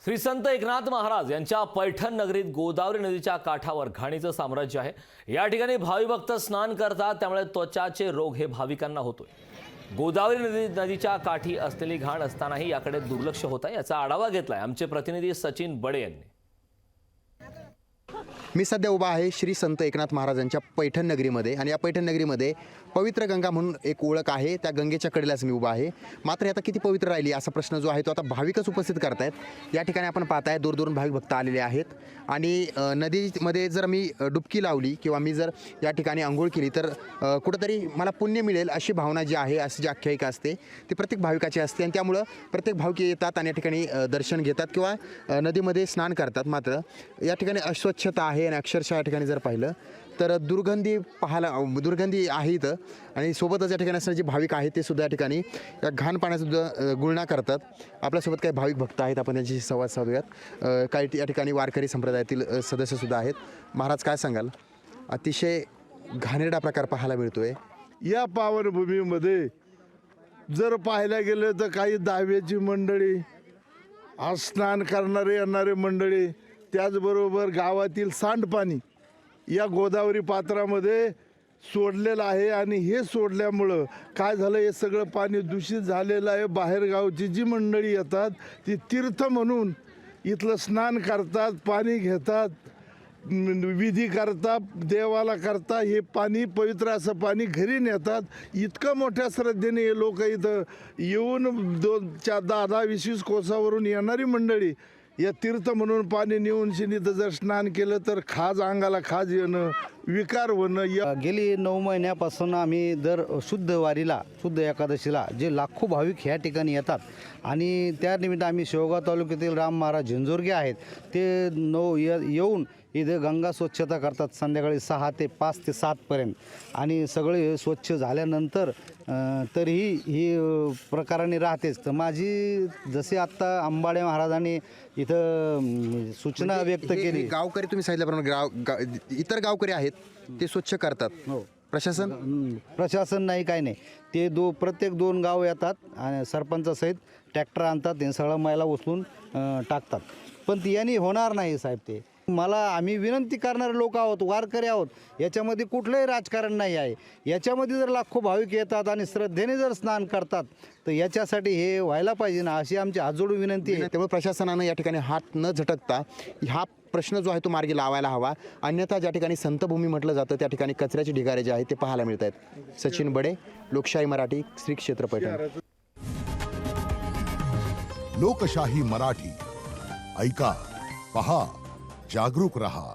श्री संत एकनाथ महाराज यांच्या पैठण नगरीत गोदावरी नदीच्या काठावर घाणीचं साम्राज्य आहे। या ठिकाणी भावी भक्त स्नान करतात, त्यामुळे त्वचाचे रोग हे भाविकांना होतोय। गोदावरी नदीच्या काठी असलेली घाण असतानाही याकडे दुर्लक्ष होत आहे। याचा आढावा घेतलाय आमचे प्रतिनिधी सचिन बडे यांनी। मी सध्या उभा आहे श्री संत एकनाथ महाराजांच्या पैठण नगरीमध्ये आणि या पैठण नगरीमध्ये पवित्र गंगा म्हणून एक ओळख आहे। त्या गंगेच्या कडेलाच मी उभा आहे। मात्र आता किती पवित्र राहिली असा प्रश्न जो आहे तो आता भाविकच उपस्थित करतायत। या ठिकाणी आपण पाहताय दूर भाविक भक्त आलेले आहेत आणि नदीमध्ये जर मी डुबकी लावली किंवा मी जर या ठिकाणी अंघोळ केली तर कुठेतरी मला पुण्य मिळेल अशी भावना जी आहे, अशी जी आख्यायिका असते ती प्रत्येक भाविकाची असते आणि त्यामुळं प्रत्येक भाविक येतात आणि या ठिकाणी दर्शन घेतात किंवा नदीमध्ये स्नान करतात। मात्र या ठिकाणी अस्वच्छता आहे आणि अक्षरशः या ठिकाणी जर पाहिलं तर दुर्गंधी आहे इथं आणि सोबतच या ठिकाणी असणारे जे भाविक आहेत ते सुद्धा या ठिकाणी या घाण पाण्याचा गुळणा करतात। आपल्यासोबत काही भाविक भक्त आहेत, आपण त्यांच्याशी संवाद साधूयात। काही या ठिकाणी वारकरी संप्रदायातील सदस्यसुद्धा आहेत। महाराज काय सांगाल, अतिशय घाणेरडा प्रकार पाहायला मिळतोय या पावनभूमीमध्ये? जर पाहायला गेलं तर काही दहाव्याची मंडळी, आज स्नान करणारे येणारे मंडळी, त्याचबरोबर गावातील सांडपाणी या गोदावरी पात्रामध्ये सोडलेलं आहे आणि हे सोडल्यामुळं काय झालं, हे सगळं पाणी दूषित झालेलं आहे। बाहेरगावची जी मंडळी येतात ती तीर्थ म्हणून इथलं स्नान करतात, पाणी घेतात, विधी करतात, देवाला करतात, हे पाणी पवित्र असं पाणी घरी नेतात। इतकं मोठ्या श्रद्धेने हे लोक इथं येऊन 10-20 कोसावरून येणारी मंडळी या तीर्थ म्हणून पाणी नेऊन शिनीत जर स्नान केलं तर खाज, अंगाला खाज येणं, विकार होणं। गेली 9 महिन्यापासून आम्ही दर शुद्ध वारीला, शुद्ध एकादशीला जे लाखो भाविक ह्या ठिकाणी येतात आणि त्यानिमित्त आम्ही शेवगाव तालुक्यातील राम महाराज झिंझोरगे आहेत ते येऊन इथे गंगा स्वच्छता करतात संध्याकाळी 6 ते 5 ते 7 पर्यंत आणि सगळे स्वच्छ झाल्यानंतर तरीही ही प्रकाराने राहतेच। तर माझी जसे आत्ता अंबाडे महाराजांनी इथं सूचना व्यक्त केली, गावकरी तुम्ही सांगितल्याप्रमाणे इतर गावकरी आहेत ते स्वच्छ करतात। हो, प्रशासन नाही, काही नाही, ते प्रत्येक 2 गाव येतात आणि सरपंचासहित ट्रॅक्टर आणतात, ते सगळं मैला उचलून टाकतात। पण ती यांनी होणार नाही साहेब। ते आम्ही विनंती करणारे लोक आहोत, वारकरी आहोत, याच्यामध्ये कुठलंही राजकारण नाही आहे। याच्यामध्ये जर लाखो भाविक येतात आणि श्रद्धेने जर स्नान करतात तर याच्यासाठी हे व्हायला पाहिजे ना, अशी आमची आजोडू विनंती आहे। त्यामुळे प्रशासनानं या ठिकाणी हात न झटकता हा प्रश्न जो आहे तो मार्गी लावायला हवा, अन्यथा ज्या ठिकाणी संतभूमी म्हटलं जातं त्या ठिकाणी कचऱ्याचे ढिगारे जे आहेत ते पाहायला मिळत आहेत। सचिन बडे, लोकशाही मराठी, श्री क्षेत्र पैठण। लोकशाही मराठी, ऐका, पहा, जागरूक रहा।